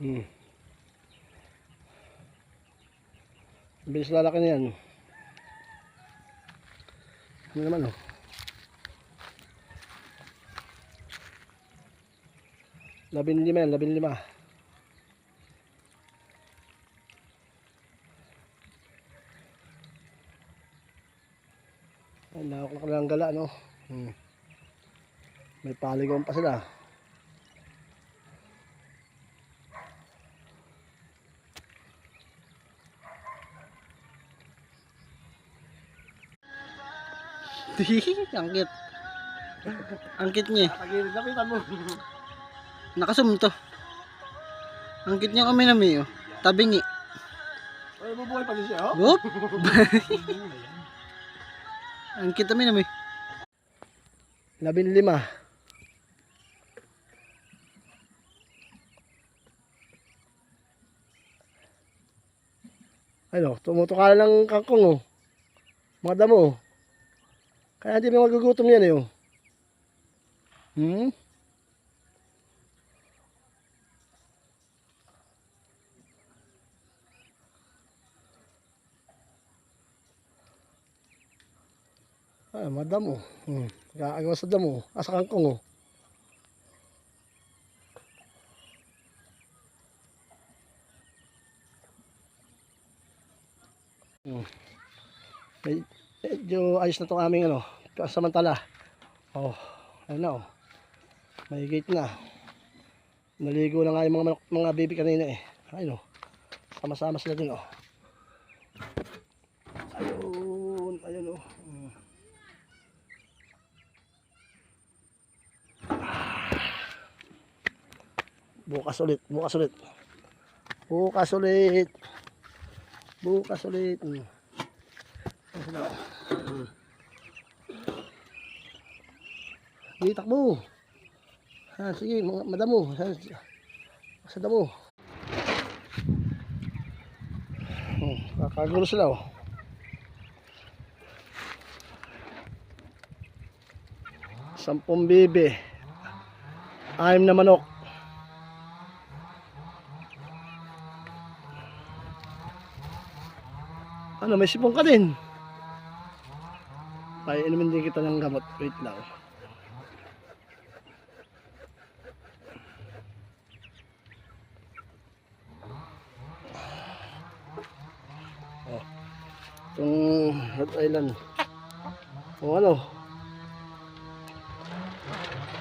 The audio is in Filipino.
Hmm. Bilis lalaki na yan. Ano naman oh. Labinlima yan, 15. Ay, nakakot na lang gala, no? May paligawan pa sila. Angkit. Angkit niya. Lapitan mo. Nakasum to. Angkit niya kami na may, oh. Tabingi. Ay, bubuhay pa din siya, oh. Whoop! Angkit kami na may. 15. Ano, tumutuka ng kangkong, oh. Mga damo, oh. Kaya hindi may magugutom yan, eh, oh. Ah, madamo. Kaagawa sa damo. Sa kangkong, oh. Medyo ayos na itong aming ano. Samantala. Oh, ano na, oh. May gate na. Naligo na nga yung mga baby kanina, eh. Ayun, oh. Sama-sama sila dun, oh. Ayun, ayun, oh. Bukas ulit, bukas ulit. Bukas ulit. Bukas ulit. Sige, takbo. Sige, madamo. Sa damo. Kakagulo sila, oh. Sampung bibe. 6 na manok. Ano, may sipong ka din. Painumin din kita ng gamot. Wait lang. Oh. Itong Rhode Island. O ano?